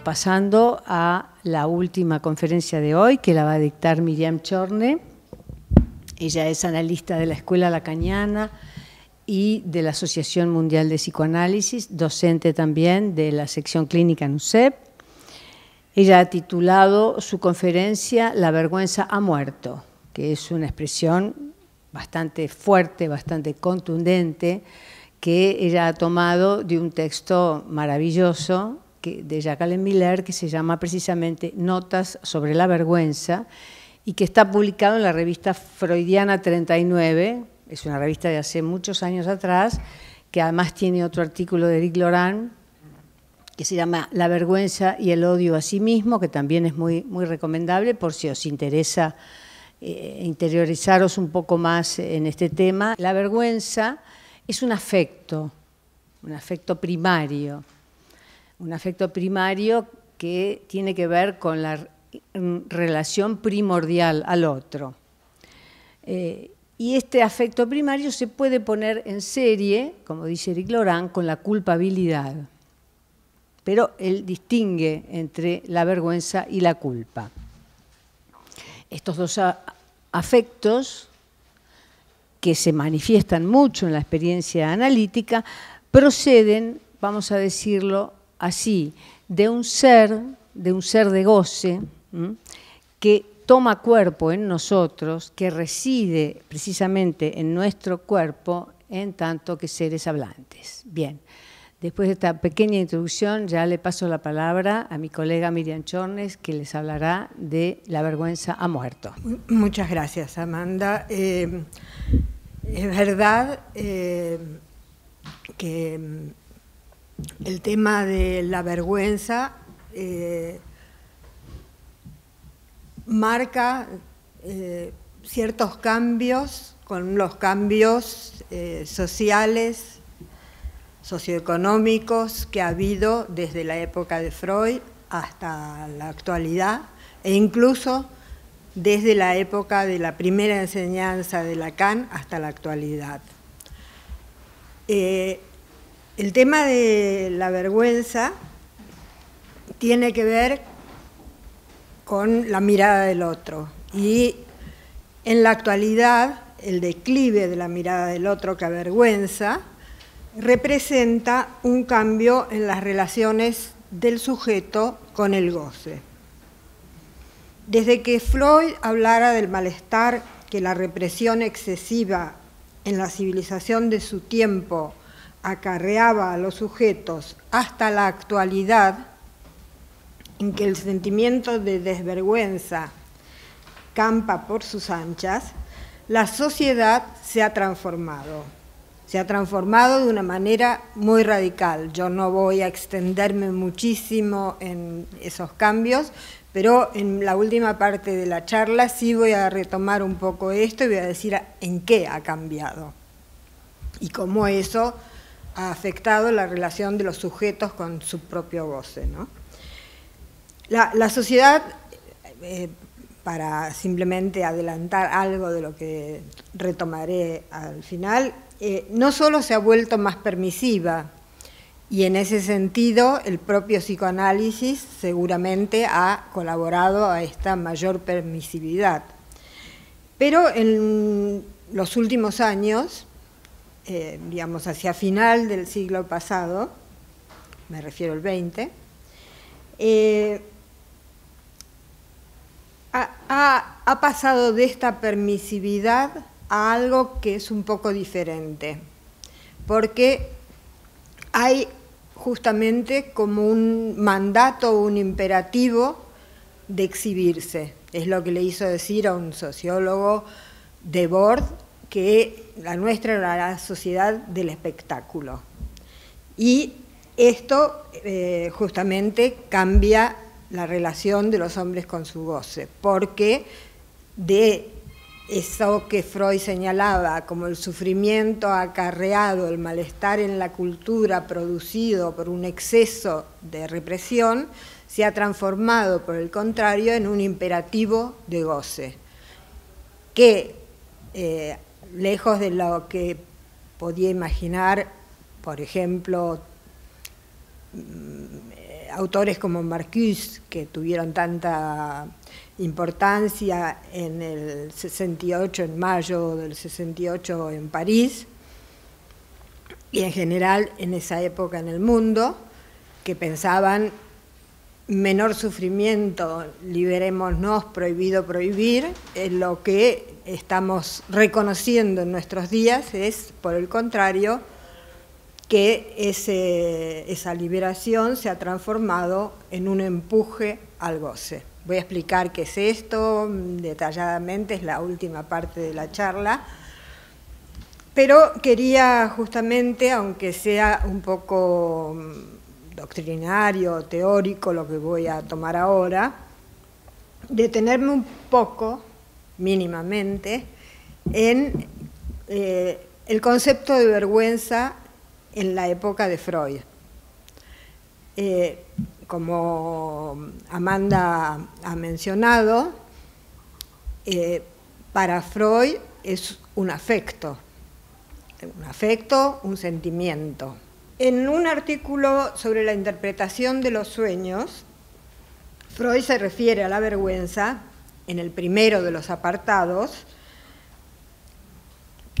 pasando a la última conferencia de hoy, que la va a dictar Miriam Chorne. Ella es analista de la Escuela Lacaniana y de la Asociación Mundial de Psicoanálisis, docente también de la sección clínica en UCEP. Ella ha titulado su conferencia La vergüenza ha muerto, que es una expresión bastante fuerte, bastante contundente, que ella ha tomado de un texto maravilloso de Jacques Miller, que se llama precisamente Notas sobre la vergüenza, y que está publicado en la revista Freudiana 39, es una revista de hace muchos años atrás, que además tiene otro artículo de Eric Laurent, que se llama La vergüenza y el odio a sí mismo, que también es muy recomendable por si os interesa interiorizaros un poco más en este tema. La vergüenza es un afecto primario que tiene que ver con la relación primordial al otro. Y este afecto primario se puede poner en serie, como dice Eric Laurent, con la culpabilidad. Pero él distingue entre la vergüenza y la culpa. Estos dos afectos, que se manifiestan mucho en la experiencia analítica, proceden, vamos a decirlo así, de un ser de goce, que toma cuerpo en nosotros, que reside precisamente en nuestro cuerpo en tanto que seres hablantes. Bien, después de esta pequeña introducción ya le paso la palabra a mi colega Miriam Chorne, que les hablará de La vergüenza ha muerto. Muchas gracias, Amanda. Es verdad que el tema de la vergüenza marca ciertos cambios, con los cambios sociales, socioeconómicos que ha habido desde la época de Freud hasta la actualidad, e incluso desde la época de la primera enseñanza de Lacan hasta la actualidad. El tema de la vergüenza tiene que ver con la mirada del otro, y en la actualidad el declive de la mirada del otro que avergüenza representa un cambio en las relaciones del sujeto con el goce. Desde que Freud hablara del malestar que la represión excesiva en la civilización de su tiempo acarreaba a los sujetos, hasta la actualidad, en que el sentimiento de desvergüenza campa por sus anchas, la sociedad se ha transformado. Se ha transformado de una manera muy radical. Yo no voy a extenderme muchísimo en esos cambios, pero en la última parte de la charla sí voy a retomar un poco esto y voy a decir en qué ha cambiado y cómo eso ha afectado la relación de los sujetos con su propio goce, ¿no? La sociedad, para simplemente adelantar algo de lo que retomaré al final, no solo se ha vuelto más permisiva, y en ese sentido el propio psicoanálisis seguramente ha colaborado a esta mayor permisividad, pero en los últimos años, digamos hacia final del siglo pasado, me refiero al 20, ha pasado de esta permisividad a algo que es un poco diferente, porque hay justamente como un mandato, un imperativo de exhibirse. Es lo que le hizo decir a un sociólogo Debord, que la nuestra era la sociedad del espectáculo. Y esto justamente cambia la relación de los hombres con su goce, porque de eso que Freud señalaba como el sufrimiento acarreado, el malestar en la cultura producido por un exceso de represión, se ha transformado, por el contrario, en un imperativo de goce, que lejos de lo que podía imaginar, por ejemplo, autores como Marcuse, que tuvieron tanta importancia en el 68, en mayo del 68 en París, y en general en esa época en el mundo, que pensaban menor sufrimiento, liberémonos, prohibido prohibir. Lo que estamos reconociendo en nuestros días es, por el contrario, que esa liberación se ha transformado en un empuje al goce. Voy a explicar qué es esto detalladamente, es la última parte de la charla, pero quería justamente, aunque sea un poco doctrinario, teórico, lo que voy a tomar ahora, detenerme un poco, mínimamente, en el concepto de vergüenza en la época de Freud. Como Amanda ha mencionado, para Freud es un afecto, un sentimiento. En un artículo sobre la interpretación de los sueños, Freud se refiere a la vergüenza, en el primero de los apartados,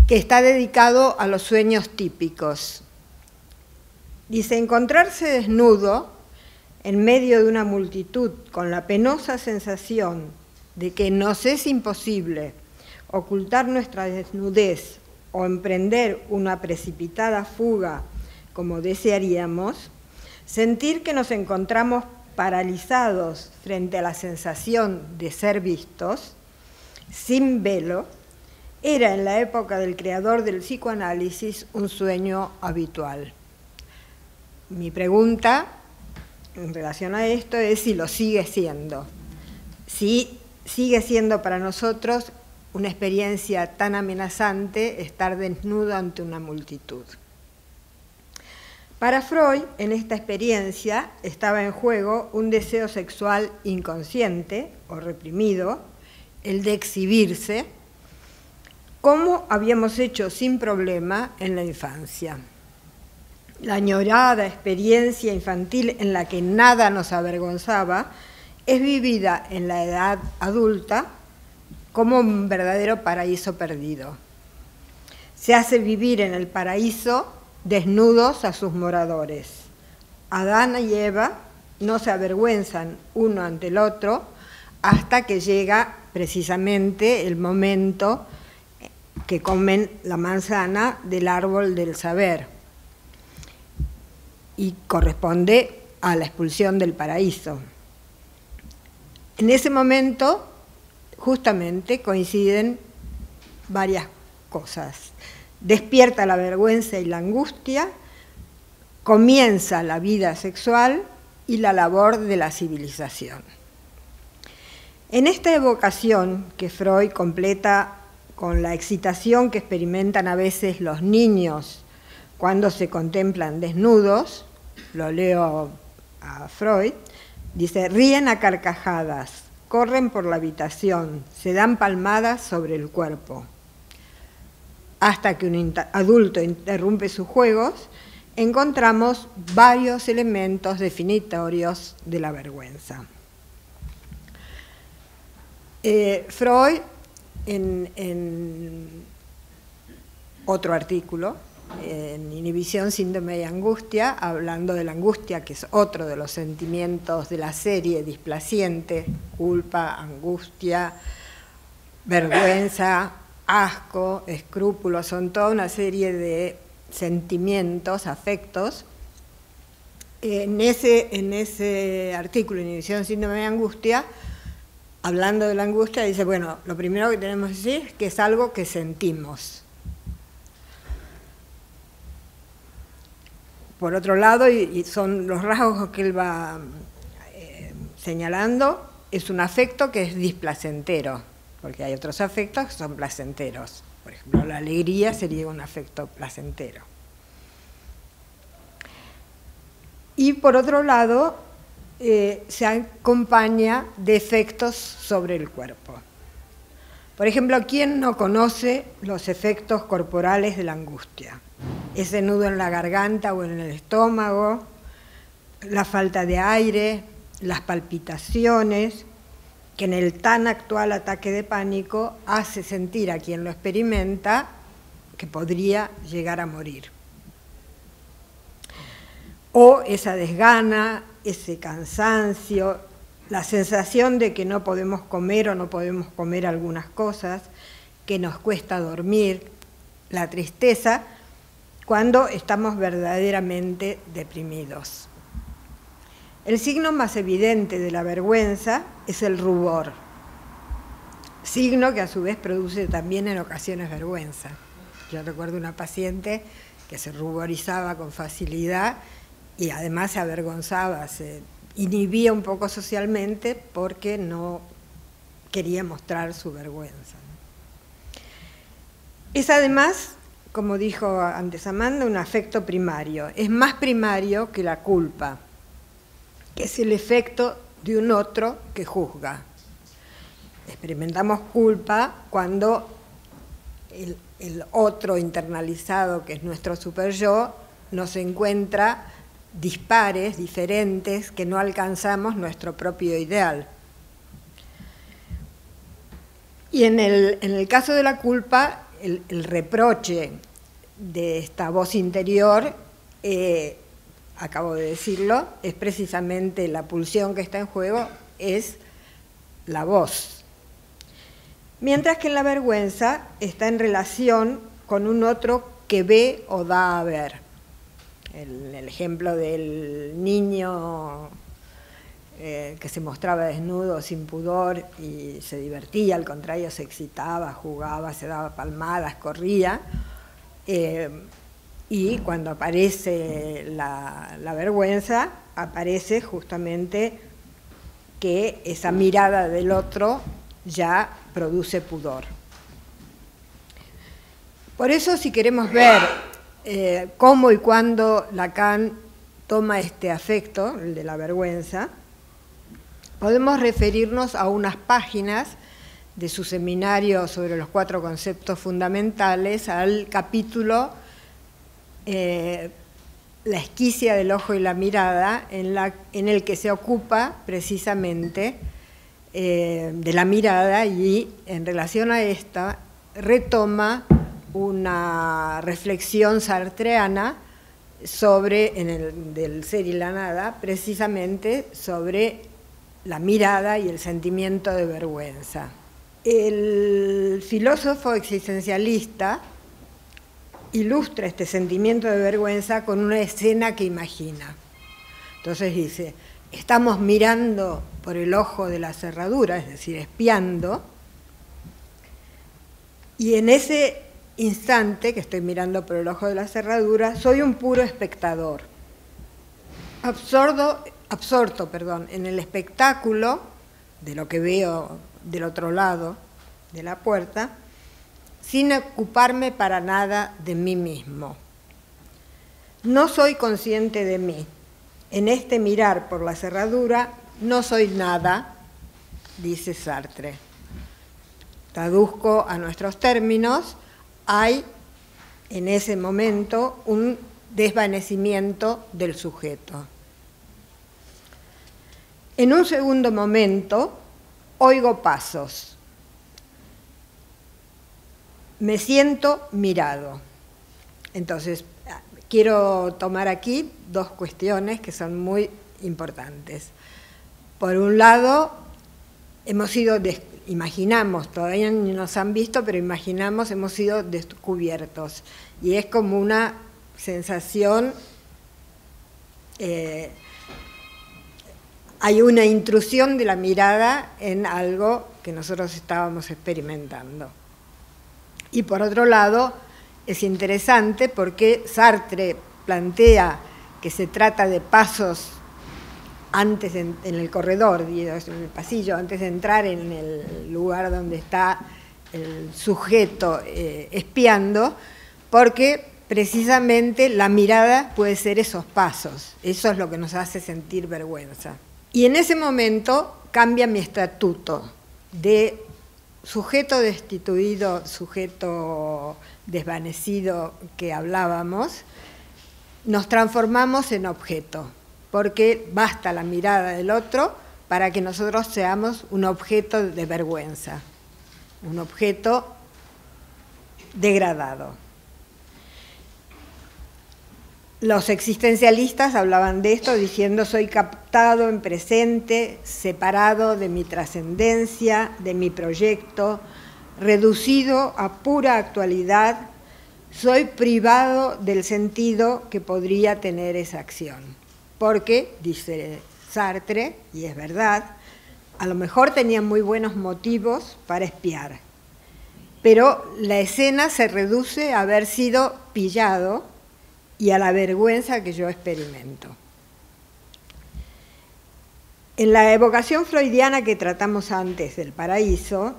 que está dedicado a los sueños típicos. Dice: encontrarse desnudo en medio de una multitud con la penosa sensación de que nos es imposible ocultar nuestra desnudez o emprender una precipitada fuga como desearíamos, sentir que nos encontramos paralizados frente a la sensación de ser vistos, sin velo, era en la época del creador del psicoanálisis un sueño habitual. Mi pregunta en relación a esto es si lo sigue siendo. Si sigue siendo para nosotros una experiencia tan amenazante estar desnudo ante una multitud. Para Freud, en esta experiencia estaba en juego un deseo sexual inconsciente o reprimido, el de exhibirse, como habíamos hecho sin problema en la infancia. La añorada experiencia infantil en la que nada nos avergonzaba es vivida en la edad adulta como un verdadero paraíso perdido. Se hace vivir en el paraíso desnudos a sus moradores. Adán y Eva no se avergüenzan uno ante el otro hasta que llega precisamente el momento que comen la manzana del árbol del saber y corresponde a la expulsión del paraíso. En ese momento justamente coinciden varias cosas. Despierta la vergüenza y la angustia, comienza la vida sexual y la labor de la civilización. En esta evocación que Freud completa con la excitación que experimentan a veces los niños cuando se contemplan desnudos, lo leo a Freud, dice: ríen a carcajadas, corren por la habitación, se dan palmadas sobre el cuerpo. Hasta que un adulto interrumpe sus juegos, encontramos varios elementos definitorios de la vergüenza. Freud, en otro artículo, en Inhibición, Síndrome y Angustia, hablando de la angustia, que es otro de los sentimientos de la serie displaciente, culpa, angustia, vergüenza, asco, escrúpulos, son toda una serie de sentimientos, afectos. En ese artículo, Inhibición, Síndrome y Angustia, hablando de la angustia, dice, bueno, lo primero que tenemos que decir es que es algo que sentimos. Por otro lado, y son los rasgos que él va señalando, es un afecto que es displacentero, porque hay otros afectos que son placenteros. Por ejemplo, la alegría sería un afecto placentero. Y por otro lado, se acompaña de efectos sobre el cuerpo. Por ejemplo, ¿quién no conoce los efectos corporales de la angustia? Ese nudo en la garganta o en el estómago, la falta de aire, las palpitaciones, que en el tan actual ataque de pánico hace sentir a quien lo experimenta que podría llegar a morir. O esa desgana, ese cansancio, la sensación de que no podemos comer o no podemos comer algunas cosas, que nos cuesta dormir, la tristeza, cuando estamos verdaderamente deprimidos. El signo más evidente de la vergüenza es el rubor, signo que a su vez produce también en ocasiones vergüenza. Yo recuerdo una paciente que se ruborizaba con facilidad y además se avergonzaba, se inhibía un poco socialmente porque no quería mostrar su vergüenza. Es además, como dijo antes Amanda, un afecto primario. Es más primario que la culpa, que es el efecto de un otro que juzga. Experimentamos culpa cuando el otro internalizado, que es nuestro superyo, nos encuentra dispares, diferentes, que no alcanzamos nuestro propio ideal. Y en el caso de la culpa, el reproche de esta voz interior, acabo de decirlo, es precisamente la pulsión que está en juego, es la voz. Mientras que en la vergüenza está en relación con un otro que ve o da a ver. El ejemplo del niño que se mostraba desnudo, sin pudor, y se divertía, al contrario, se excitaba, jugaba, se daba palmadas, corría, y cuando aparece la vergüenza, aparece justamente que esa mirada del otro ya produce pudor. Por eso, si queremos ver cómo y cuándo Lacan toma este afecto, el de la vergüenza, podemos referirnos a unas páginas de su seminario sobre los 4 conceptos fundamentales, al capítulo La esquicia del ojo y la mirada, en el que se ocupa precisamente de la mirada, y en relación a esta retoma una reflexión sartreana sobre, del ser y la nada, precisamente sobre la mirada y el sentimiento de vergüenza. El filósofo existencialista ilustra este sentimiento de vergüenza con una escena que imagina. Entonces dice, estamos mirando por el ojo de la cerradura, es decir, espiando, y en ese instante que estoy mirando por el ojo de la cerradura, soy un puro espectador, absorto en el espectáculo de lo que veo del otro lado de la puerta, sin ocuparme para nada de mí mismo. No soy consciente de mí. En este mirar por la cerradura no soy nada, dice Sartre. Traduzco a nuestros términos, hay en ese momento un desvanecimiento del sujeto. En un segundo momento, oigo pasos. Me siento mirado. Entonces, quiero tomar aquí 2 cuestiones que son muy importantes. Por un lado, imaginamos, todavía no nos han visto, pero imaginamos, hemos sido descubiertos. Y es como una sensación, hay una intrusión de la mirada en algo que nosotros estábamos experimentando. Y por otro lado, es interesante porque Sartre plantea que se trata de pasos antes en el corredor, en el pasillo, antes de entrar en el lugar donde está el sujeto espiando, porque precisamente la mirada puede ser esos pasos, eso es lo que nos hace sentir vergüenza. Y en ese momento cambia mi estatuto de sujeto destituido, sujeto desvanecido que hablábamos, nos transformamos en objeto. porque basta la mirada del otro para que nosotros seamos un objeto de vergüenza, un objeto degradado. Los existencialistas hablaban de esto diciendo: soy captado en presente, separado de mi trascendencia, de mi proyecto, reducido a pura actualidad, soy privado del sentido que podría tener esa acción. Porque, dice Sartre, y es verdad, a lo mejor tenían muy buenos motivos para espiar, pero la escena se reduce a haber sido pillado y a la vergüenza que yo experimento. En la evocación freudiana que tratamos antes del paraíso,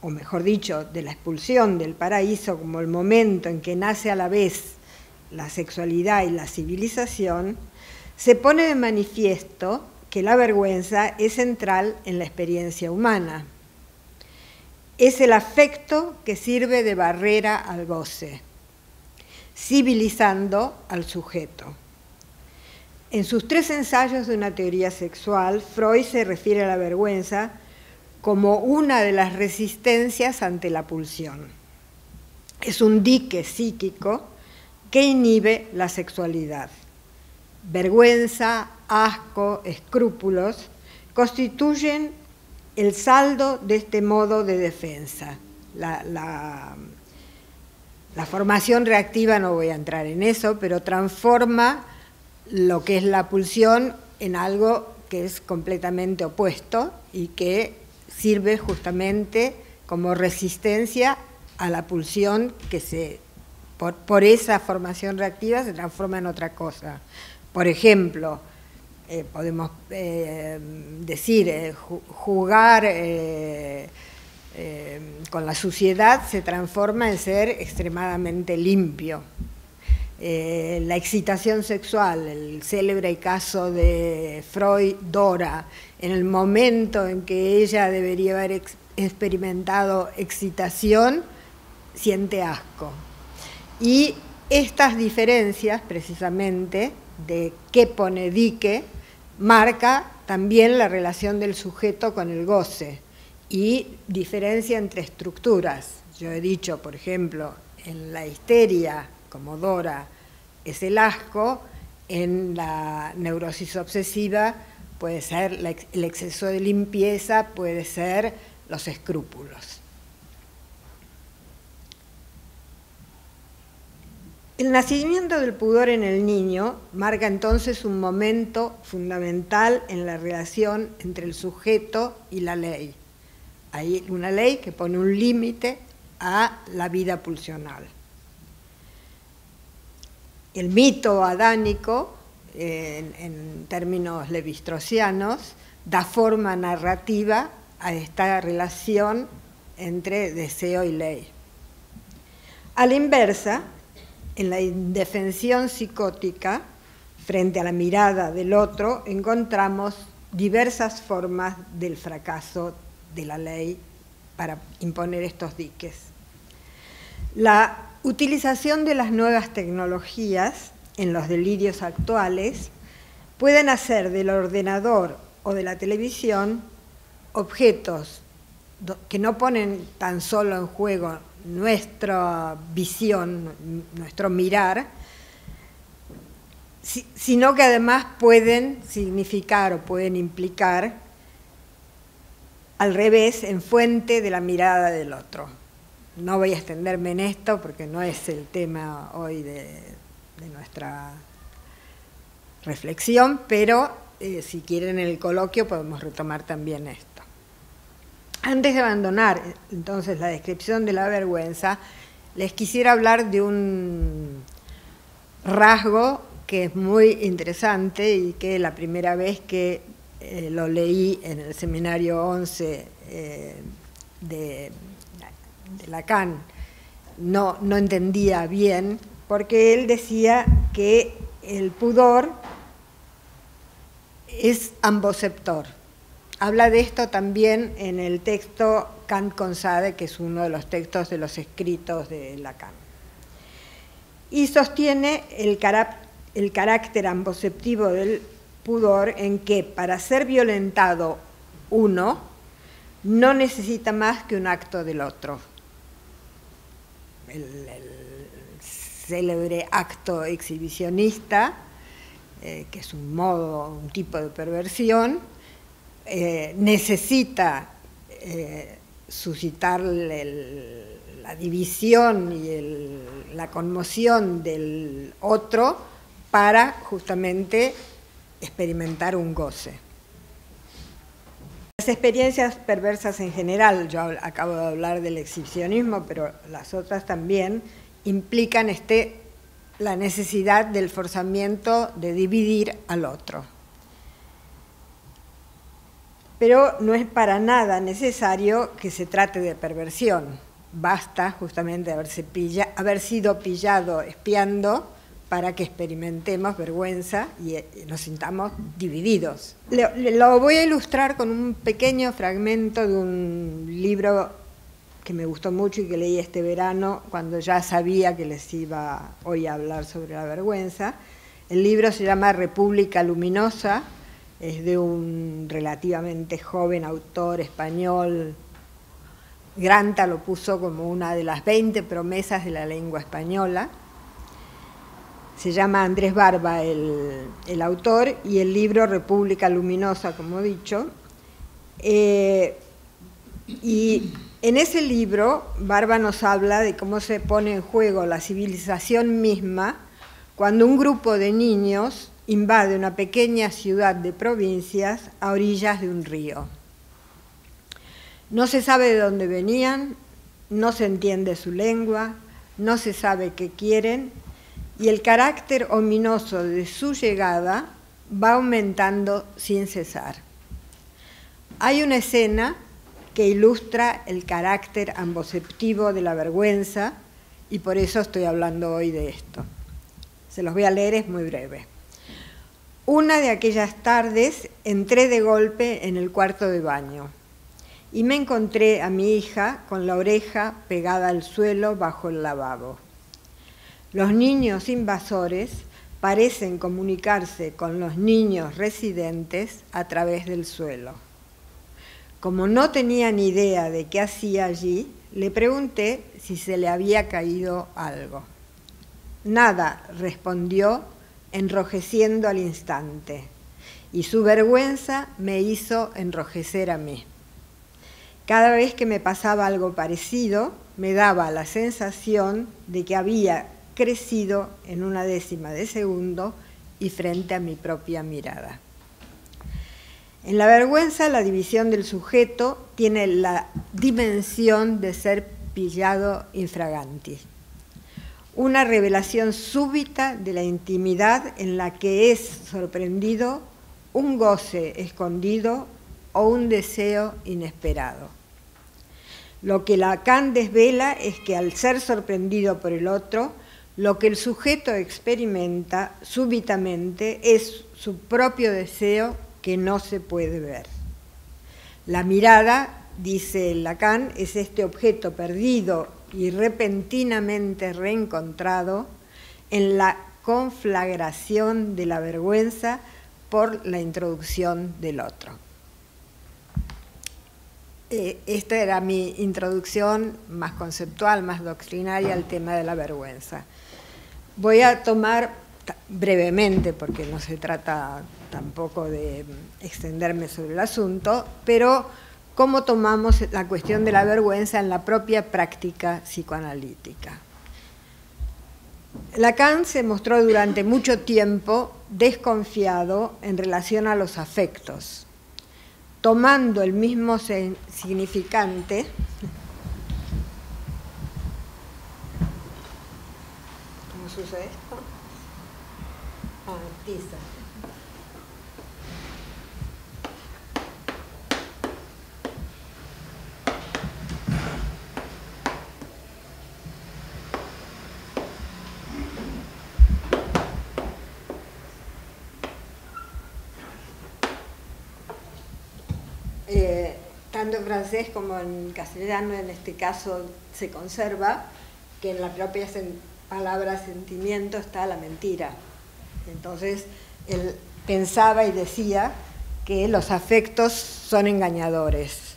o mejor dicho, de la expulsión del paraíso como el momento en que nace a la vez la sexualidad y la civilización, se pone de manifiesto que la vergüenza es central en la experiencia humana. Es el afecto que sirve de barrera al goce, civilizando al sujeto. En sus 3 ensayos de una teoría sexual, Freud se refiere a la vergüenza como una de las resistencias ante la pulsión. Es un dique psíquico que inhibe la sexualidad. Vergüenza, asco, escrúpulos constituyen el saldo de este modo de defensa. La formación reactiva, no voy a entrar en eso, pero transforma lo que es la pulsión en algo que es completamente opuesto y que sirve justamente como resistencia a la pulsión que por esa formación reactiva se transforma en otra cosa. Por ejemplo, podemos decir, jugar con la suciedad se transforma en ser extremadamente limpio. La excitación sexual, el célebre caso de Freud, Dora, en el momento en que ella debería haber experimentado excitación, siente asco. Y estas diferencias, precisamente, de qué pone dique, marca también la relación del sujeto con el goce y diferencia entre estructuras. Yo he dicho, por ejemplo, en la histeria, como Dora, es el asco; en la neurosis obsesiva puede ser el exceso de limpieza, puede ser los escrúpulos. El nacimiento del pudor en el niño marca entonces un momento fundamental en la relación entre el sujeto y la ley. Hay una ley que pone un límite a la vida pulsional. El mito adánico, en términos levi-straussianos, da forma narrativa a esta relación entre deseo y ley. A la inversa, en la indefensión psicótica, frente a la mirada del otro, encontramos diversas formas del fracaso de la ley para imponer estos diques. La utilización de las nuevas tecnologías en los delirios actuales pueden hacer del ordenador o de la televisión objetos que no ponen tan solo en juego nuestra visión, nuestro mirar, sino que además pueden significar o pueden implicar, al revés, en fuente de la mirada del otro. No voy a extenderme en esto porque no es el tema hoy de nuestra reflexión, pero si quieren en el coloquio podemos retomar también esto. Antes de abandonar entonces la descripción de la vergüenza, les quisiera hablar de un rasgo que es muy interesante y que la primera vez que lo leí en el seminario 11 de Lacan no entendía bien, porque él decía que el pudor es amboceptor. Habla de esto también en el texto Kant con Sade, que es uno de los textos de los escritos de Lacan. Y sostiene el carácter amboceptivo del pudor en que para ser violentado uno no necesita más que un acto del otro. El célebre acto exhibicionista, que es un tipo de perversión, necesita suscitar la división y la conmoción del otro para justamente experimentar un goce. Las experiencias perversas en general, yo acabo de hablar del exhibicionismo, pero las otras también implican la necesidad del forzamiento de dividir al otro. Pero no es para nada necesario que se trate de perversión. Basta justamente haber sido pillado espiando para que experimentemos vergüenza y nos sintamos divididos. Lo voy a ilustrar con un pequeño fragmento de un libro que me gustó mucho y que leí este verano cuando ya sabía que les iba hoy a hablar sobre la vergüenza. El libro se llama República Luminosa, es de un relativamente joven autor español. Granta lo puso como una de las 20 promesas de la lengua española. Se llama Andrés Barba el autor, y el libro República Luminosa, como he dicho. Y en ese libro, Barba nos habla de cómo se pone en juego la civilización misma cuando un grupo de niños invade una pequeña ciudad de provincias a orillas de un río. No se sabe de dónde venían, no se entiende su lengua, no se sabe qué quieren, y el carácter ominoso de su llegada va aumentando sin cesar. Hay una escena que ilustra el carácter amboceptivo de la vergüenza, y por eso estoy hablando hoy de esto. Se los voy a leer, es muy breve. Una de aquellas tardes entré de golpe en el cuarto de baño y me encontré a mi hija con la oreja pegada al suelo bajo el lavabo. Los niños invasores parecen comunicarse con los niños residentes a través del suelo. Como no tenía ni idea de qué hacía allí, le pregunté si se le había caído algo. Nada, respondió, enrojeciendo al instante, y su vergüenza me hizo enrojecer a mí. Cada vez que me pasaba algo parecido, me daba la sensación de que había crecido en una décima de segundo y frente a mi propia mirada. En la vergüenza, la división del sujeto tiene la dimensión de ser pillado infraganti, una revelación súbita de la intimidad en la que es sorprendido un goce escondido o un deseo inesperado. Lo que Lacan desvela es que al ser sorprendido por el otro, lo que el sujeto experimenta súbitamente es su propio deseo que no se puede ver. La mirada, dice Lacan, es este objeto perdido y repentinamente reencontrado en la conflagración de la vergüenza por la introducción del otro. Esta era mi introducción más conceptual, más doctrinaria al tema de la vergüenza. Voy a tomar brevemente, porque no se trata tampoco de extenderme sobre el asunto, pero cómo tomamos la cuestión de la vergüenza en la propia práctica psicoanalítica. Lacan se mostró durante mucho tiempo desconfiado en relación a los afectos, tomando el mismo significante ¿cómo sucede esto? Tiza. Tanto en francés como en castellano, en este caso, se conserva que en la propia palabra sentimiento está la mentira. Entonces, él pensaba y decía que los afectos son engañadores.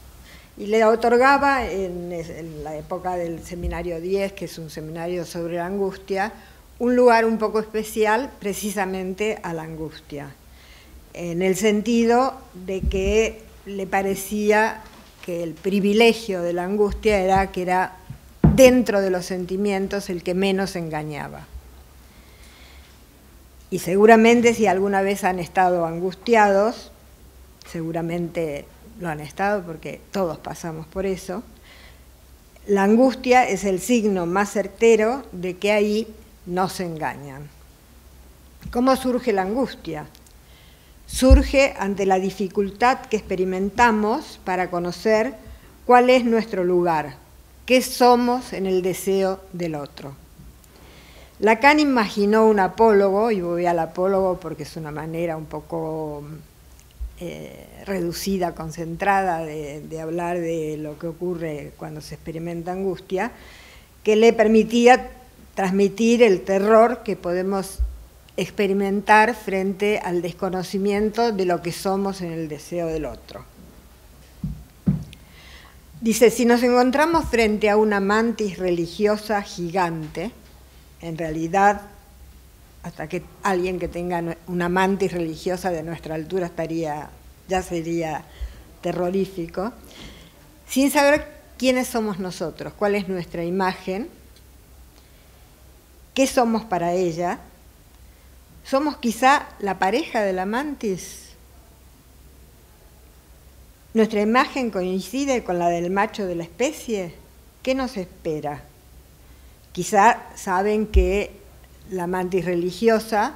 Y le otorgaba, en la época del Seminario 10, que es un seminario sobre la angustia, un lugar un poco especial precisamente a la angustia, en el sentido de que le parecía que el privilegio de la angustia era que era dentro de los sentimientos el que menos engañaba. Y seguramente si alguna vez han estado angustiados, seguramente lo han estado porque todos pasamos por eso, la angustia es el signo más certero de que ahí no se engañan. ¿Cómo surge la angustia? Surge ante la dificultad que experimentamos para conocer cuál es nuestro lugar, qué somos en el deseo del otro. Lacan imaginó un apólogo, y voy al apólogo porque es una manera un poco reducida, concentrada de hablar de lo que ocurre cuando se experimenta angustia, que le permitía transmitir el terror que podemos experimentar frente al desconocimiento de lo que somos en el deseo del otro. Dice, si nos encontramos frente a una mantis religiosa gigante, en realidad, hasta que alguien que tenga una mantis religiosa de nuestra altura ya sería terrorífico, sin saber quiénes somos nosotros, cuál es nuestra imagen, qué somos para ella. ¿Somos quizá la pareja de la mantis? ¿Nuestra imagen coincide con la del macho de la especie? ¿Qué nos espera? Quizá saben que la mantis religiosa,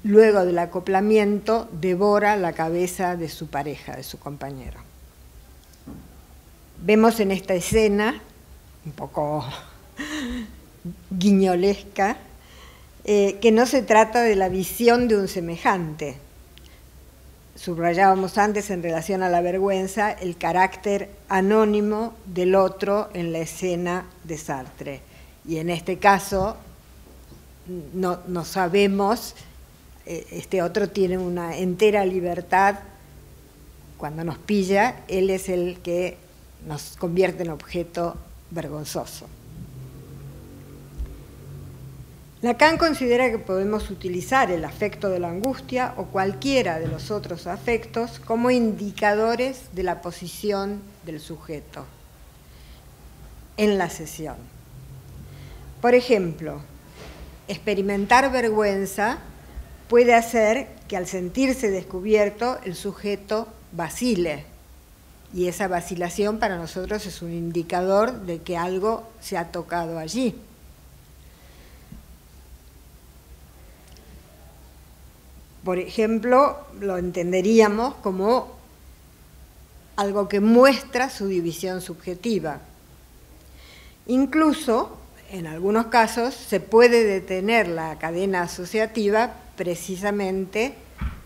luego del acoplamiento, devora la cabeza de su pareja, de su compañero. Vemos en esta escena, un poco guiñolesca, que no se trata de la visión de un semejante. Subrayábamos antes en relación a la vergüenza el carácter anónimo del otro en la escena de Sartre. Y en este caso no sabemos, este otro tiene una entera libertad, cuando nos pilla, él es el que nos convierte en objeto vergonzoso. Lacan considera que podemos utilizar el afecto de la angustia o cualquiera de los otros afectos como indicadores de la posición del sujeto en la sesión. Por ejemplo, experimentar vergüenza puede hacer que al sentirse descubierto el sujeto vacile, y esa vacilación para nosotros es un indicador de que algo se ha tocado allí. Por ejemplo, lo entenderíamos como algo que muestra su división subjetiva. Incluso, en algunos casos, se puede detener la cadena asociativa precisamente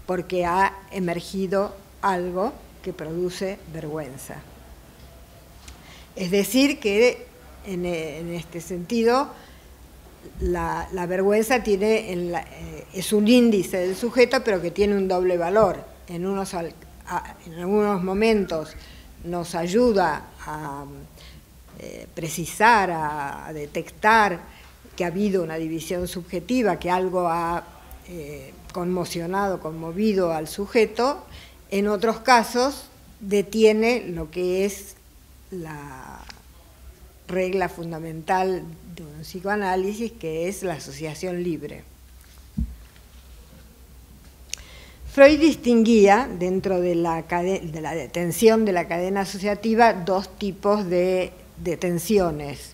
porque ha emergido algo que produce vergüenza. Es decir, que en este sentido, la vergüenza es un índice del sujeto, pero que tiene un doble valor. En algunos momentos nos ayuda a precisar, a detectar que ha habido una división subjetiva, que algo ha conmovido al sujeto. En otros casos detiene lo que es la regla fundamental de un psicoanálisis, que es la asociación libre. Freud distinguía, dentro de la detención de la cadena asociativa, dos tipos de detenciones.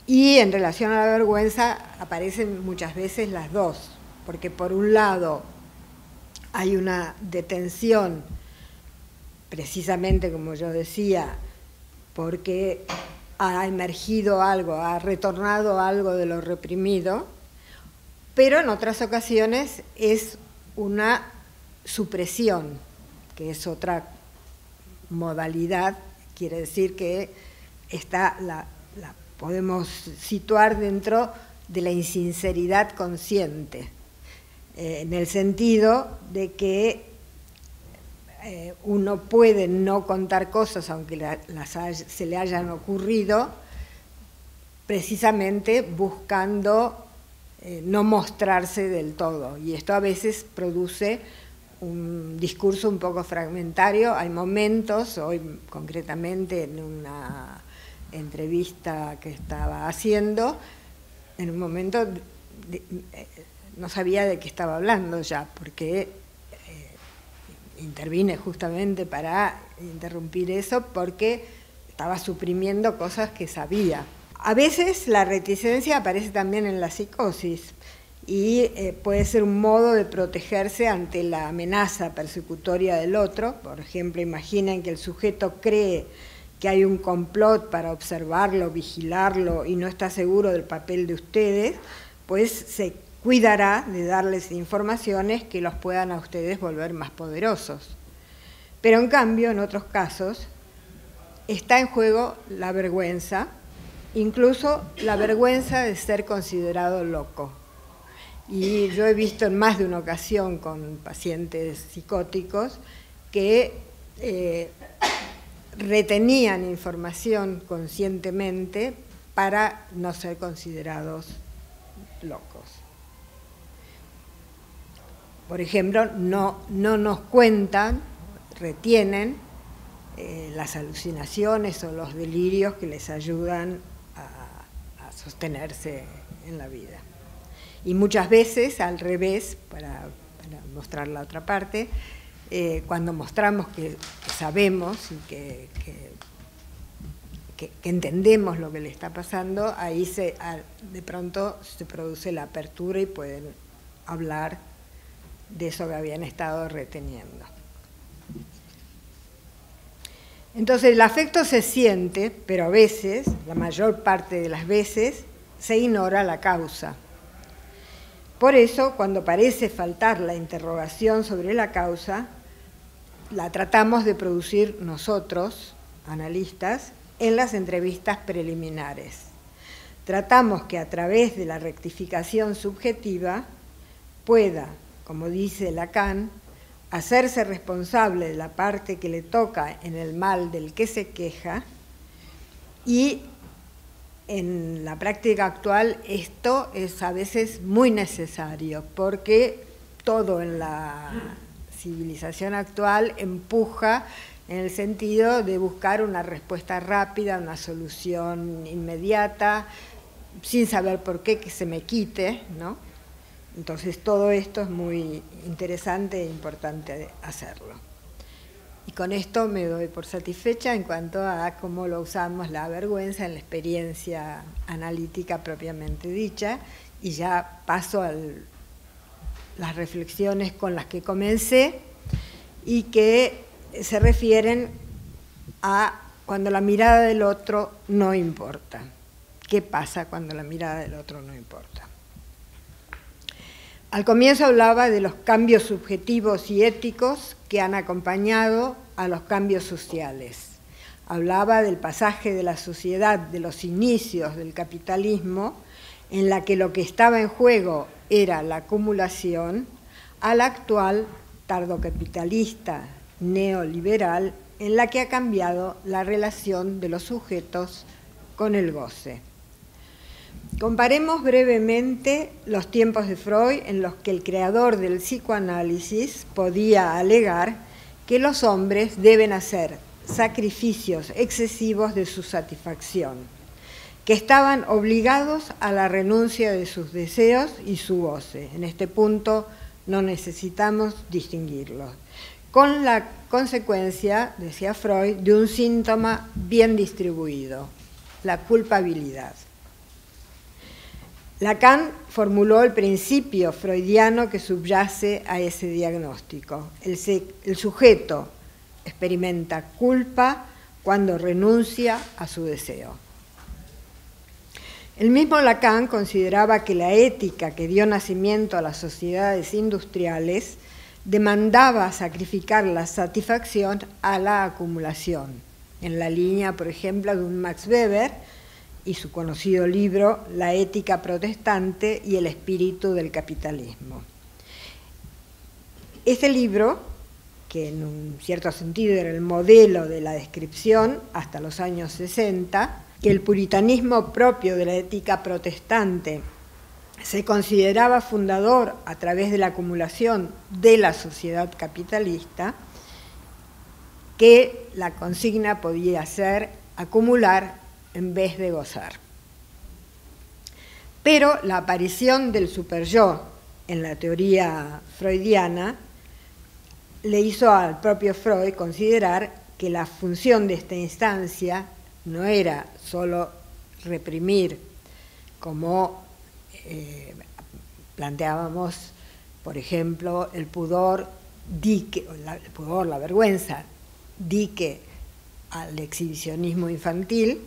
Y en relación a la vergüenza aparecen muchas veces las dos, porque por un lado hay una detención, precisamente como yo decía, porque ha emergido algo, ha retornado algo de lo reprimido, pero en otras ocasiones es una supresión, que es otra modalidad, quiere decir que la podemos situar dentro de la insinceridad consciente. en el sentido de que uno puede no contar cosas aunque se le hayan ocurrido, precisamente buscando no mostrarse del todo, y esto a veces produce un discurso un poco fragmentario. Hay momentos, hoy concretamente en una entrevista que estaba haciendo, en un momento no sabía de qué estaba hablando ya, porque intervine justamente para interrumpir eso, porque estaba suprimiendo cosas que sabía. A veces la reticencia aparece también en la psicosis y puede ser un modo de protegerse ante la amenaza persecutoria del otro. Por ejemplo, imaginen que el sujeto cree que hay un complot para observarlo, vigilarlo y no está seguro del papel de ustedes, pues se cuidará de darles informaciones que los puedan a ustedes volver más poderosos. Pero en cambio, en otros casos, está en juego la vergüenza, incluso la vergüenza de ser considerado loco. Y yo he visto en más de una ocasión con pacientes psicóticos que retenían información conscientemente para no ser considerados locos. Por ejemplo, no nos cuentan, retienen las alucinaciones o los delirios que les ayudan a sostenerse en la vida. Y muchas veces, al revés, para mostrar la otra parte, cuando mostramos que sabemos y que entendemos lo que le está pasando, ahí de pronto se produce la apertura y pueden hablar de eso que habían estado reteniendo. Entonces el afecto se siente, pero a veces, la mayor parte de las veces, se ignora la causa. Por eso, cuando parece faltar la interrogación sobre la causa, la tratamos de producir nosotros, analistas, en las entrevistas preliminares. Tratamos que a través de la rectificación subjetiva pueda, como dice Lacan, hacerse responsable de la parte que le toca en el mal del que se queja, y en la práctica actual esto es a veces muy necesario, porque todo en la civilización actual empuja en el sentido de buscar una respuesta rápida, una solución inmediata, sin saber por qué, que se me quite, ¿no? Entonces todo esto es muy interesante e importante hacerlo. Y con esto me doy por satisfecha en cuanto a cómo lo usamos la vergüenza en la experiencia analítica propiamente dicha, y ya paso a las reflexiones con las que comencé y que se refieren a cuando la mirada del otro no importa. ¿Qué pasa cuando la mirada del otro no importa? Al comienzo hablaba de los cambios subjetivos y éticos que han acompañado a los cambios sociales. Hablaba del pasaje de la sociedad de los inicios del capitalismo, en la que lo que estaba en juego era la acumulación, a la actual tardocapitalista neoliberal, en la que ha cambiado la relación de los sujetos con el goce. Comparemos brevemente los tiempos de Freud, en los que el creador del psicoanálisis podía alegar que los hombres deben hacer sacrificios excesivos de su satisfacción, que estaban obligados a la renuncia de sus deseos y su goce. En este punto no necesitamos distinguirlos, con la consecuencia, decía Freud, de un síntoma bien distribuido, la culpabilidad. Lacan formuló el principio freudiano que subyace a ese diagnóstico. El sujeto experimenta culpa cuando renuncia a su deseo. El mismo Lacan consideraba que la ética que dio nacimiento a las sociedades industriales demandaba sacrificar la satisfacción a la acumulación, en la línea, por ejemplo, de un Max Weber y su conocido libro La ética protestante y el espíritu del capitalismo. Este libro, que en un cierto sentido era el modelo de la descripción hasta los años 60, que el puritanismo propio de la ética protestante se consideraba fundador a través de la acumulación de la sociedad capitalista, que la consigna podía ser acumular en vez de gozar. Pero la aparición del superyo en la teoría freudiana le hizo al propio Freud considerar que la función de esta instancia no era solo reprimir, como planteábamos, por ejemplo, el pudor, la vergüenza, dique al exhibicionismo infantil,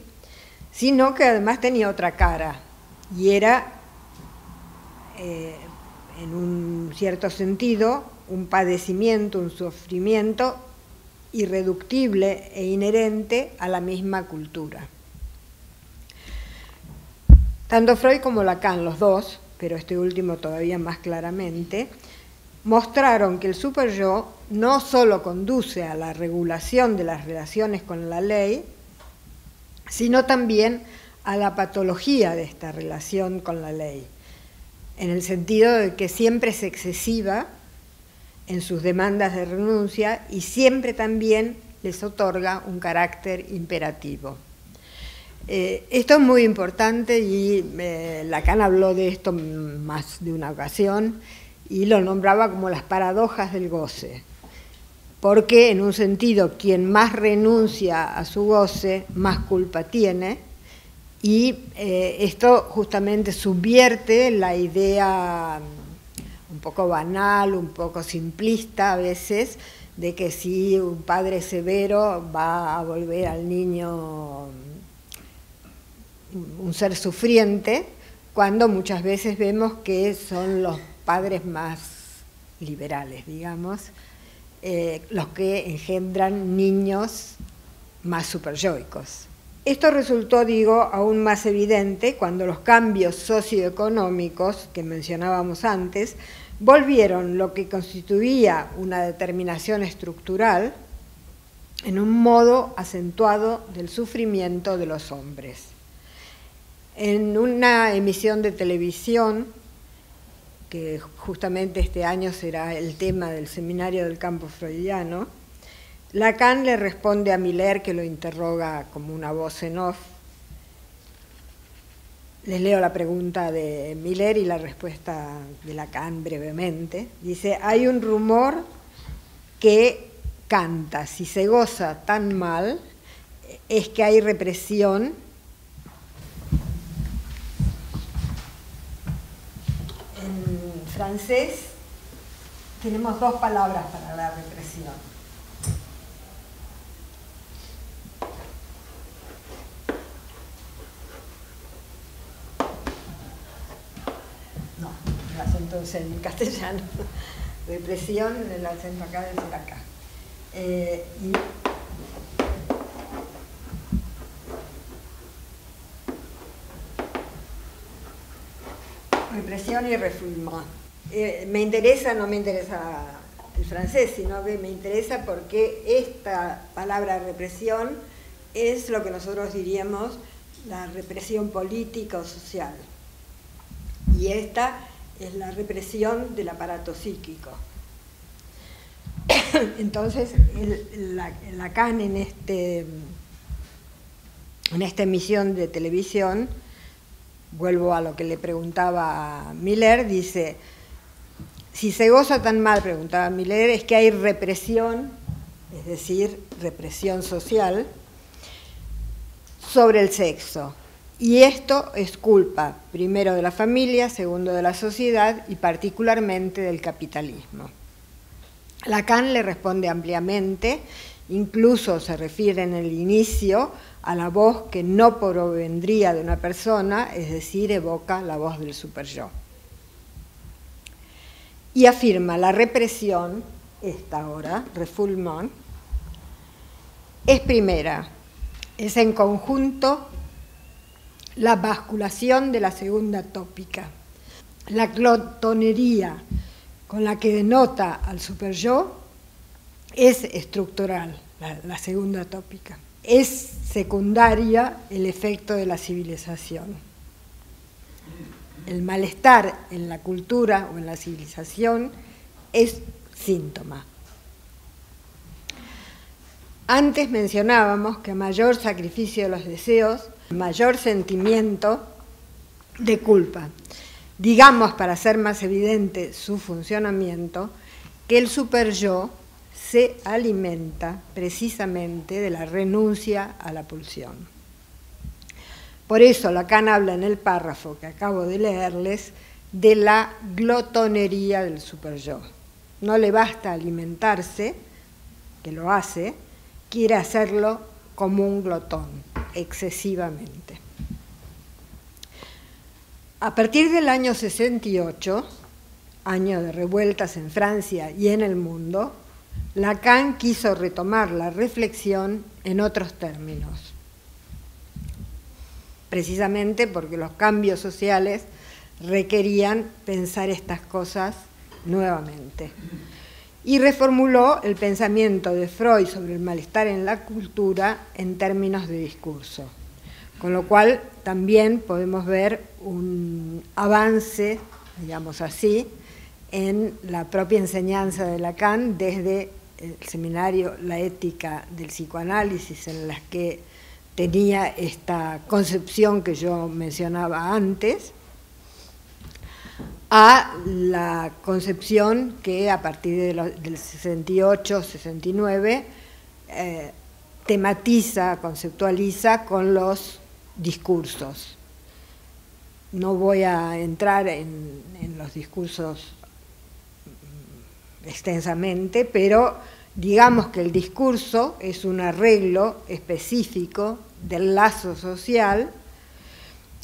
sino que además tenía otra cara, y era, en un cierto sentido, un padecimiento, un sufrimiento irreductible e inherente a la misma cultura. Tanto Freud como Lacan, los dos, pero este último todavía más claramente, mostraron que el superyo no solo conduce a la regulación de las relaciones con la ley, sino también a la patología de esta relación con la ley, en el sentido de que siempre es excesiva en sus demandas de renuncia y siempre también les otorga un carácter imperativo. Esto es muy importante y Lacan habló de esto más de una ocasión y lo nombraba como las paradojas del goce, porque en un sentido quien más renuncia a su goce, más culpa tiene, y esto justamente subvierte la idea un poco banal, un poco simplista a veces, de que si un padre severo va a volver al niño un ser sufriente, cuando muchas veces vemos que son los padres más liberales, digamos, los que engendran niños más superyoicos. Esto resultó, digo, aún más evidente cuando los cambios socioeconómicos que mencionábamos antes volvieron lo que constituía una determinación estructural en un modo acentuado del sufrimiento de los hombres. En una emisión de televisión, que justamente este año será el tema del seminario del campo freudiano, Lacan le responde a Miller, que lo interroga como una voz en off. Les leo la pregunta de Miller y la respuesta de Lacan brevemente. Dice, hay un rumor que canta, si se goza tan mal, es que hay represión. En francés tenemos dos palabras para la represión. No, el acento es en castellano. Represión, el acento acá debe ser acá. Represión y refoulement. Me interesa, no me interesa el francés, sino que me interesa porque esta palabra represión es lo que nosotros diríamos la represión política o social. Y esta es la represión del aparato psíquico. Entonces, Lacan en esta emisión de televisión, vuelvo a lo que le preguntaba a Miller, dice, si se goza tan mal, preguntaba Miller, es que hay represión, es decir, represión social, sobre el sexo. Y esto es culpa, primero de la familia, segundo de la sociedad y particularmente del capitalismo. Lacan le responde ampliamente, incluso se refiere en el inicio a la voz que no provendría de una persona, es decir, evoca la voz del superyo. Y afirma la represión, esta ahora, refoulement, es primera, es en conjunto la basculación de la segunda tópica, la glotonería con la que denota al superyo es estructural, la segunda tópica. Es secundaria el efecto de la civilización. El malestar en la cultura o en la civilización es síntoma. Antes mencionábamos que a mayor sacrificio de los deseos, mayor sentimiento de culpa. Digamos, para hacer más evidente su funcionamiento, que el superyo se alimenta precisamente de la renuncia a la pulsión. Por eso Lacan habla en el párrafo que acabo de leerles de la glotonería del superyo. No le basta alimentarse, que lo hace, quiere hacerlo como un glotón, excesivamente. A partir del año 68, año de revueltas en Francia y en el mundo, Lacan quiso retomar la reflexión en otros términos, precisamente porque los cambios sociales requerían pensar estas cosas nuevamente. Y reformuló el pensamiento de Freud sobre el malestar en la cultura en términos de discurso, con lo cual también podemos ver un avance, digamos así, en la propia enseñanza de Lacan desde el seminario La ética del psicoanálisis, en las que tenía esta concepción que yo mencionaba antes, a la concepción que a partir del 68-69 tematiza, conceptualiza con los discursos. No voy a entrar en los discursos extensamente, pero digamos que el discurso es un arreglo específico del lazo social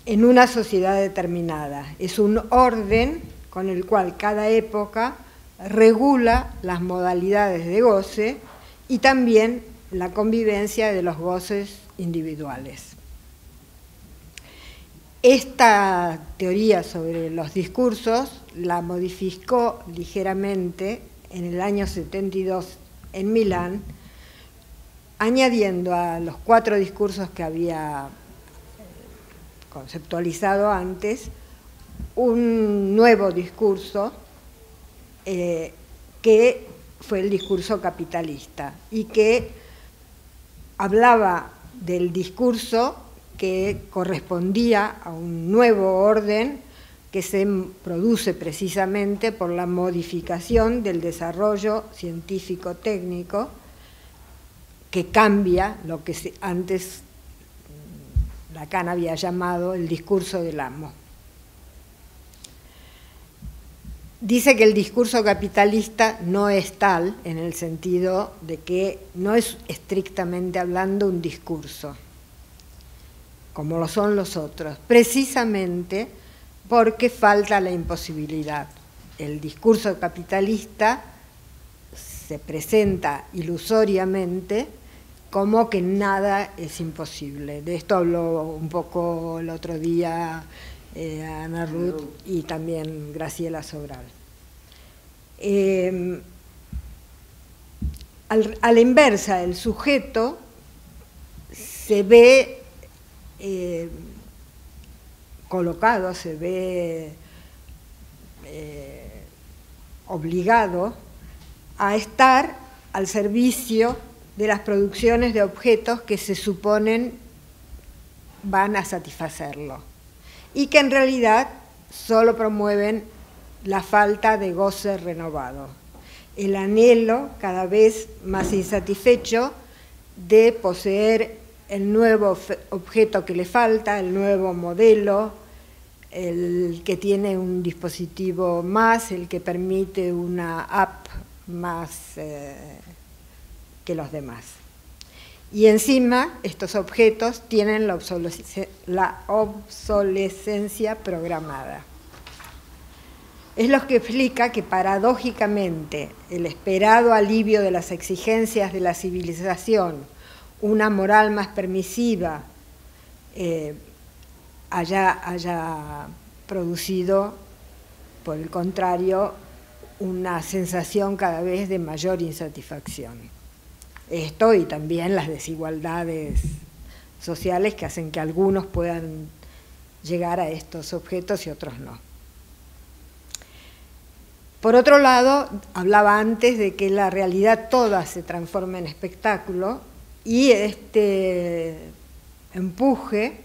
en una sociedad determinada. Es un orden con el cual cada época regula las modalidades de goce y también la convivencia de los goces individuales. Esta teoría sobre los discursos la modificó ligeramente en el año 72 en Milán, añadiendo a los 4 discursos que había conceptualizado antes, un nuevo discurso que fue el discurso capitalista y que hablaba del discurso que correspondía a un nuevo orden que se produce precisamente por la modificación del desarrollo científico-técnico que cambia lo que antes Lacan había llamado el discurso del amo. Dice que el discurso capitalista no es tal en el sentido de que no es estrictamente hablando un discurso, como lo son los otros, precisamente porque falta la imposibilidad. El discurso capitalista se presenta ilusoriamente como que nada es imposible. De esto habló un poco el otro día Ana Ruth y también Graciela Sobral. A la inversa, el sujeto se ve colocado, se ve obligado a estar al servicio de las producciones de objetos que se suponen van a satisfacerlo y que en realidad solo promueven la falta de goce renovado, el anhelo cada vez más insatisfecho de poseer el nuevo objeto que le falta, el nuevo modelo, el que tiene un dispositivo más, el que permite una app más que los demás. Y encima estos objetos tienen la obsolescencia programada. Es lo que explica que paradójicamente el esperado alivio de las exigencias de la civilización, una moral más permisiva, haya producido, por el contrario, una sensación cada vez de mayor insatisfacción. Esto y también las desigualdades sociales que hacen que algunos puedan llegar a estos objetos y otros no. Por otro lado, hablaba antes de que la realidad toda se transforma en espectáculo y este empuje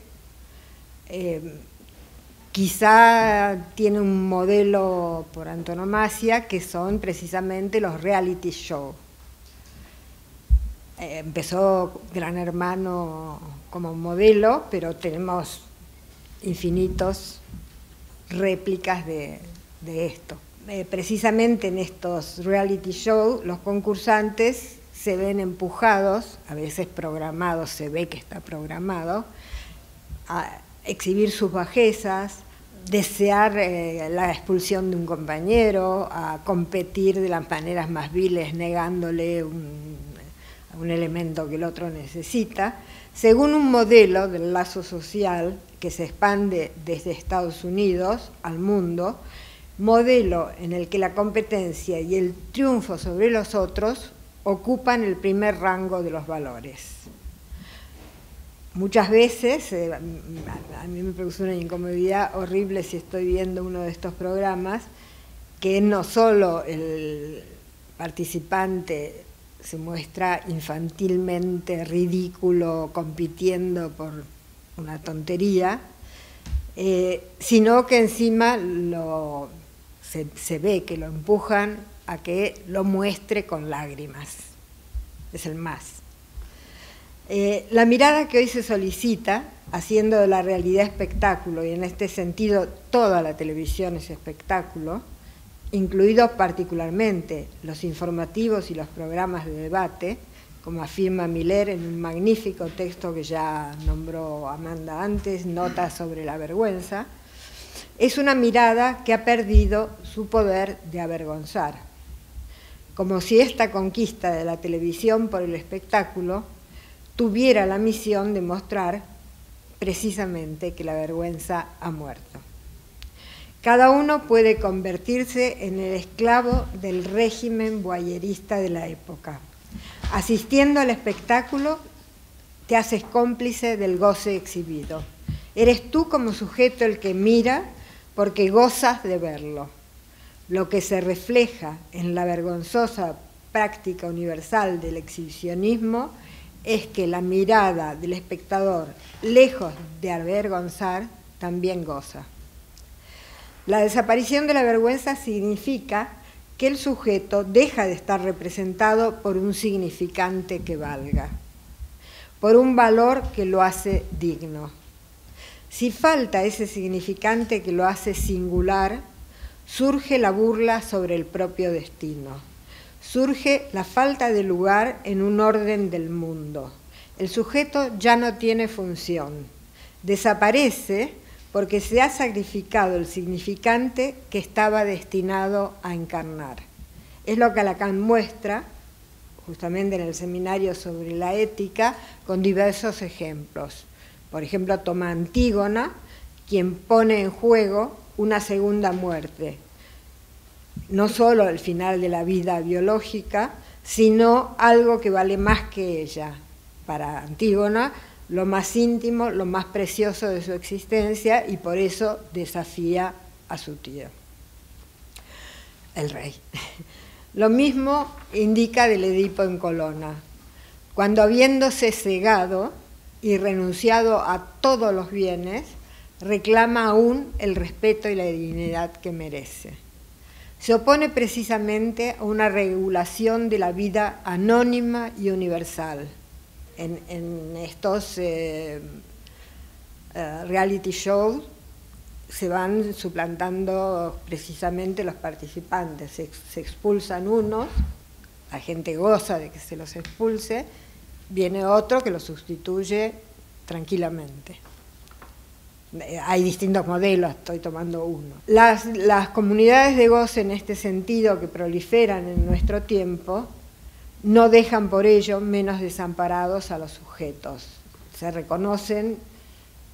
quizá tiene un modelo por antonomasia que son precisamente los reality show. Empezó Gran Hermano como modelo, pero tenemos infinitos réplicas de esto. Precisamente en estos reality show los concursantes se ven empujados, a veces programados, se ve que está programado, a exhibir sus bajezas, desear la expulsión de un compañero, a competir de las maneras más viles negándole un elemento que el otro necesita, según un modelo del lazo social que se expande desde Estados Unidos al mundo, modelo en el que la competencia y el triunfo sobre los otros ocupan el primer rango de los valores. Muchas veces, a mí me produce una incomodidad horrible si estoy viendo uno de estos programas, que no solo el participante se muestra infantilmente ridículo compitiendo por una tontería, sino que encima se ve que lo empujan a que lo muestre con lágrimas. Es el más. La mirada que hoy se solicita, haciendo de la realidad espectáculo, y en este sentido toda la televisión es espectáculo, incluidos particularmente los informativos y los programas de debate, como afirma Miller en un magnífico texto que ya nombró Amanda antes, Notas sobre la vergüenza, es una mirada que ha perdido su poder de avergonzar, como si esta conquista de la televisión por el espectáculo tuviera la misión de mostrar precisamente que la vergüenza ha muerto. Cada uno puede convertirse en el esclavo del régimen voyerista de la época. Asistiendo al espectáculo, te haces cómplice del goce exhibido. Eres tú como sujeto el que mira porque gozas de verlo. Lo que se refleja en la vergonzosa práctica universal del exhibicionismo es que la mirada del espectador, lejos de avergonzar, también goza. La desaparición de la vergüenza significa que el sujeto deja de estar representado por un significante que valga, por un valor que lo hace digno. Si falta ese significante que lo hace singular, surge la burla sobre el propio destino. Surge la falta de lugar en un orden del mundo. El sujeto ya no tiene función. Desaparece porque se ha sacrificado el significante que estaba destinado a encarnar. Es lo que Lacan muestra, justamente en el seminario sobre la ética, con diversos ejemplos. Por ejemplo, toma Antígona, quien pone en juego una segunda muerte. No solo el final de la vida biológica, sino algo que vale más que ella. Para Antígona, lo más íntimo, lo más precioso de su existencia, y por eso desafía a su tío, el rey. Lo mismo indica del Edipo en Colona, cuando habiéndose cegado y renunciado a todos los bienes, reclama aún el respeto y la dignidad que merece. Se opone precisamente a una regulación de la vida anónima y universal. En estos reality shows se van suplantando precisamente los participantes, se expulsan unos, la gente goza de que se los expulse, viene otro que los sustituye tranquilamente. Hay distintos modelos, estoy tomando uno. Las comunidades de goce en este sentido que proliferan en nuestro tiempo no dejan por ello menos desamparados a los sujetos. Se reconocen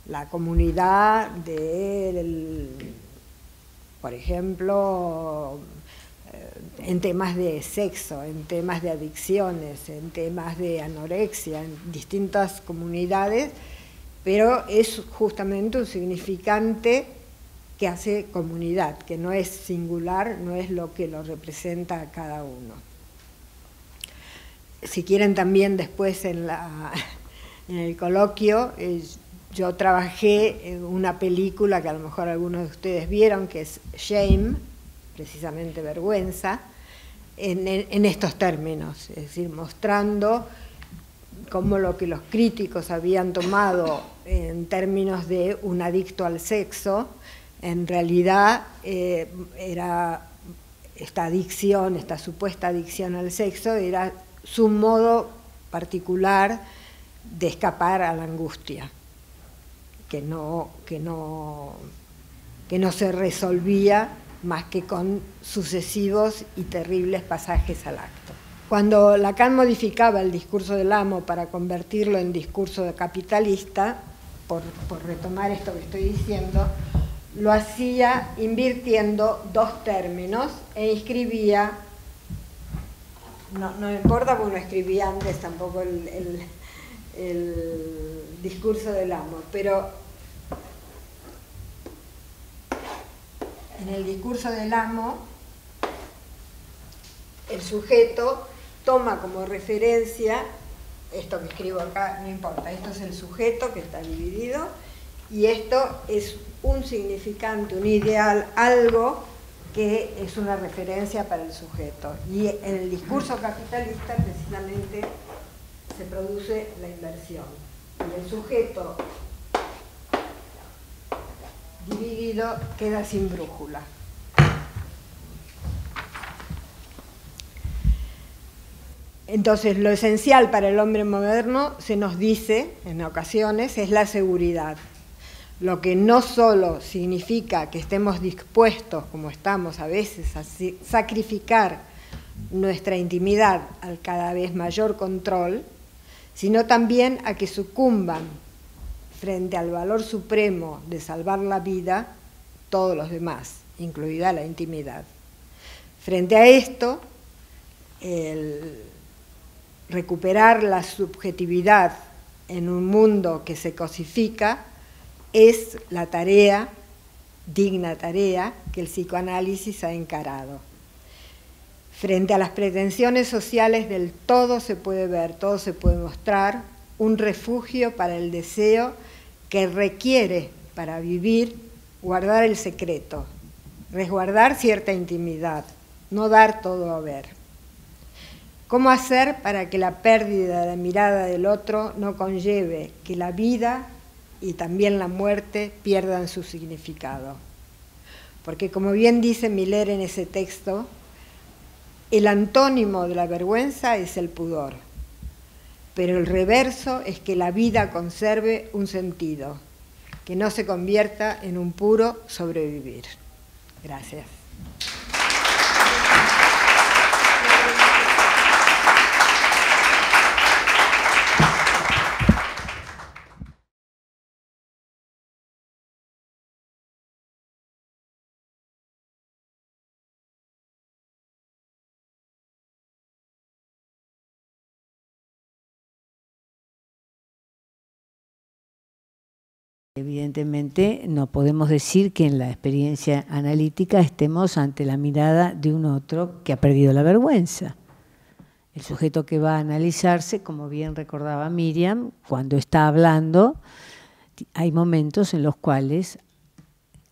la comunidad de, por ejemplo, en temas de sexo, en temas de adicciones, en temas de anorexia, en distintas comunidades, pero es justamente un significante que hace comunidad, que no es singular, no es lo que lo representa a cada uno. Si quieren también después en el coloquio, yo trabajé en una película que a lo mejor algunos de ustedes vieron, que es Shame, precisamente vergüenza, en estos términos, es decir, mostrando cómo lo que los críticos habían tomado en términos de un adicto al sexo, en realidad era esta adicción, esta supuesta adicción al sexo, era su modo particular de escapar a la angustia, que no se resolvía más que con sucesivos y terribles pasajes al acto. Cuando Lacan modificaba el discurso del amo para convertirlo en discurso capitalista, por retomar esto que estoy diciendo, lo hacía invirtiendo dos términos e escribía, no me importa porque no escribía antes tampoco el discurso del amo, pero en el discurso del amo el sujeto toma como referencia, esto que escribo acá no importa, esto es el sujeto que está dividido y esto es un significante, un ideal, algo que es una referencia para el sujeto. Y en el discurso capitalista precisamente se produce la inversión. Y el sujeto dividido queda sin brújula. Entonces, lo esencial para el hombre moderno, se nos dice en ocasiones, es la seguridad. Lo que no solo significa que estemos dispuestos, como estamos a veces, a sacrificar nuestra intimidad al cada vez mayor control, sino también a que sucumban frente al valor supremo de salvar la vida todos los demás, incluida la intimidad. Frente a esto, el recuperar la subjetividad en un mundo que se cosifica es la tarea, digna tarea, que el psicoanálisis ha encarado. Frente a las pretensiones sociales del todo se puede ver, todo se puede mostrar, un refugio para el deseo que requiere para vivir guardar el secreto, resguardar cierta intimidad, no dar todo a ver. ¿Cómo hacer para que la pérdida de la mirada del otro no conlleve que la vida y también la muerte pierdan su significado? Porque como bien dice Miller en ese texto, el antónimo de la vergüenza es el pudor, pero el reverso es que la vida conserve un sentido, que no se convierta en un puro sobrevivir. Gracias. Evidentemente no podemos decir que en la experiencia analítica estemos ante la mirada de un otro que ha perdido la vergüenza. El sujeto que va a analizarse, como bien recordaba Miriam, cuando está hablando, hay momentos en los cuales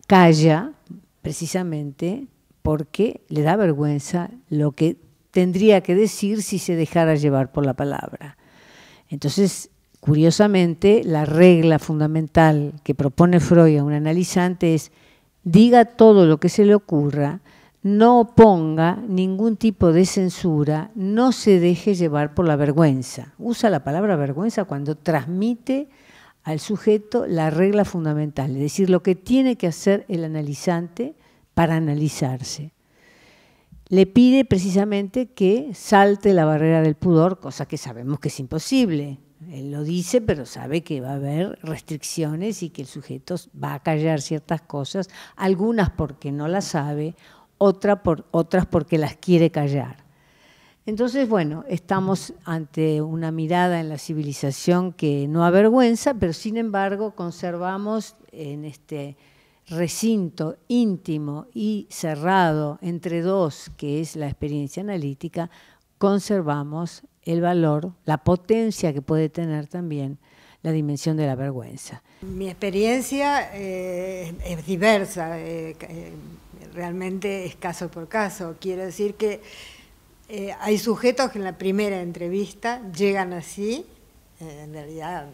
calla precisamente porque le da vergüenza lo que tendría que decir si se dejara llevar por la palabra. Entonces, curiosamente, la regla fundamental que propone Freud a un analizante es: diga todo lo que se le ocurra, no ponga ningún tipo de censura, no se deje llevar por la vergüenza. Usa la palabra vergüenza cuando transmite al sujeto la regla fundamental, es decir, lo que tiene que hacer el analizante para analizarse. Le pide precisamente que salte la barrera del pudor, cosa que sabemos que es imposible. Él lo dice, pero sabe que va a haber restricciones y que el sujeto va a callar ciertas cosas, algunas porque no las sabe, otras porque las quiere callar. Entonces, bueno, estamos ante una mirada en la civilización que no avergüenza, pero sin embargo conservamos en este recinto íntimo y cerrado entre dos, que es la experiencia analítica, conservamos el valor, la potencia que puede tener también la dimensión de la vergüenza. Mi experiencia es diversa, realmente es caso por caso. Quiero decir que hay sujetos que en la primera entrevista llegan así, en realidad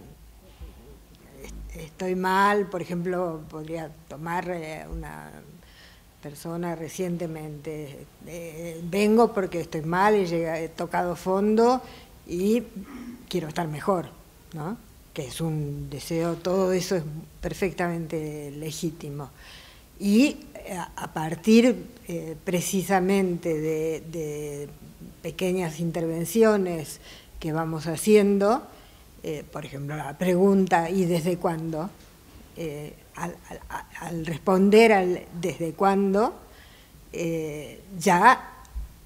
estoy mal, por ejemplo, podría tomar una persona recientemente, vengo porque estoy mal y he tocado fondo y quiero estar mejor, ¿no? Que es un deseo, todo eso es perfectamente legítimo. Y a partir precisamente de pequeñas intervenciones que vamos haciendo, por ejemplo, la pregunta ¿y desde cuándo? Al responder al desde cuándo, ya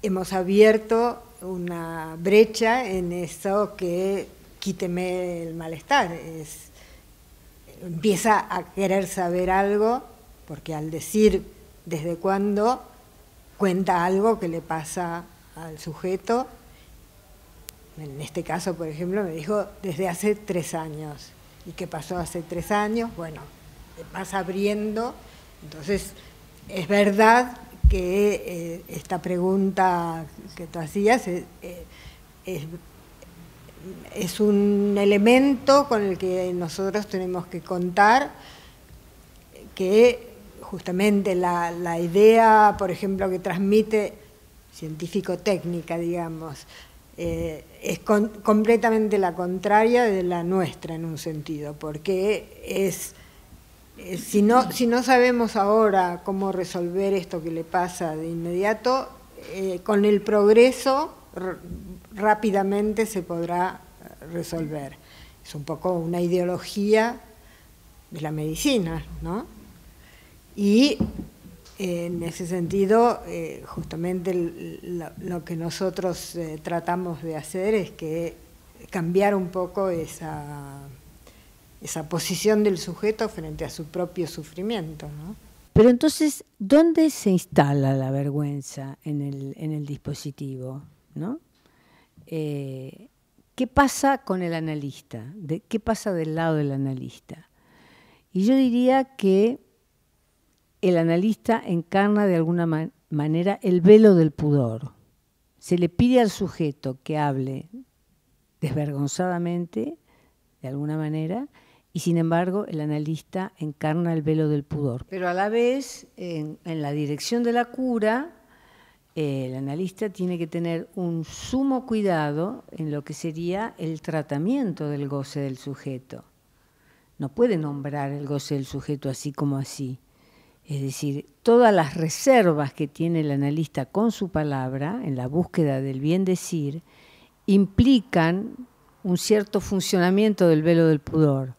hemos abierto una brecha en eso que quíteme el malestar. Empieza a querer saber algo, porque al decir desde cuándo, cuenta algo que le pasa al sujeto. En este caso, por ejemplo, me dijo desde hace 3 años. ¿Y qué pasó hace 3 años? Bueno, vas abriendo. Entonces, es verdad que esta pregunta que tú hacías es un elemento con el que nosotros tenemos que contar, que justamente la idea, por ejemplo, que transmite científico-técnica, digamos, es completamente la contraria de la nuestra en un sentido, porque si no sabemos ahora cómo resolver esto que le pasa de inmediato, con el progreso rápidamente se podrá resolver. Es un poco una ideología de la medicina, ¿no? Y en ese sentido, justamente lo que nosotros tratamos de hacer es que cambiar un poco esa posición del sujeto frente a su propio sufrimiento, ¿no? Pero entonces, ¿dónde se instala la vergüenza en el dispositivo, ¿no? ¿Qué pasa con el analista? ¿Qué pasa del lado del analista? Y yo diría que el analista encarna de alguna manera el velo del pudor. Se le pide al sujeto que hable desvergonzadamente, de alguna manera, y sin embargo el analista encarna el velo del pudor. Pero a la vez, en la dirección de la cura, el analista tiene que tener un sumo cuidado en lo que sería el tratamiento del goce del sujeto. No puede nombrar el goce del sujeto así como así. Es decir, todas las reservas que tiene el analista con su palabra, en la búsqueda del bien decir, implican un cierto funcionamiento del velo del pudor.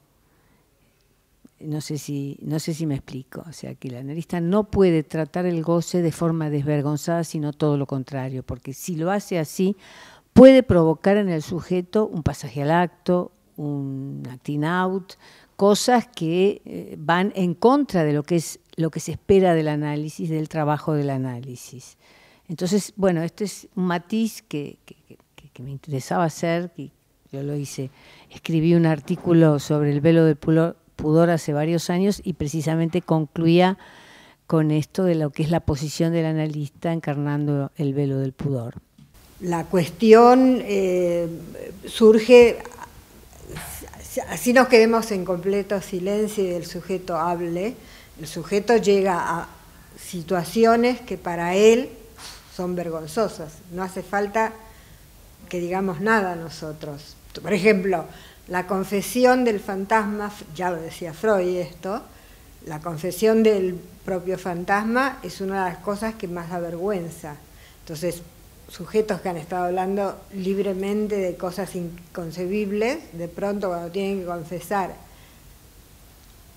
No sé si me explico. O sea, que el analista no puede tratar el goce de forma desvergonzada, sino todo lo contrario, porque si lo hace así, puede provocar en el sujeto un pasaje al acto, un acting out, cosas que van en contra de lo que se espera del análisis, del trabajo del análisis. Entonces, bueno, este es un matiz que me interesaba hacer, y yo lo hice. Escribí un artículo sobre el velo del pudor hace varios años y precisamente concluía con esto de lo que es la posición del analista encarnando el velo del pudor. La cuestión surge, así nos quedemos en completo silencio y el sujeto hable. El sujeto llega a situaciones que para él son vergonzosas. No hace falta que digamos nada nosotros. Por ejemplo, la confesión del fantasma, ya lo decía Freud esto, la confesión del propio fantasma es una de las cosas que más da vergüenza. Entonces, sujetos que han estado hablando libremente de cosas inconcebibles, de pronto cuando tienen que confesar,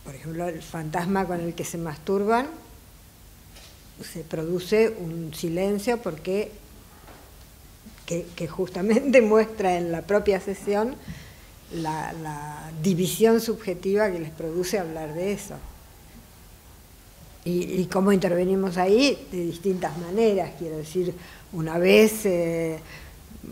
por ejemplo, el fantasma con el que se masturban, se produce un silencio porque que justamente muestra en la propia sesión la división subjetiva que les produce hablar de eso. Y cómo intervenimos ahí de distintas maneras, quiero decir, una vez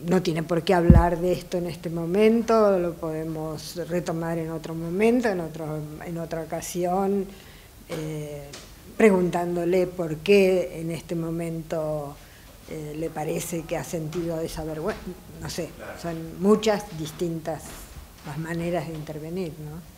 no tiene por qué hablar de esto en este momento, lo podemos retomar en otro momento, en otra ocasión, preguntándole por qué en este momento le parece que ha sentido esa vergüenza. No sé, son muchas distintas las maneras de intervenir, ¿no?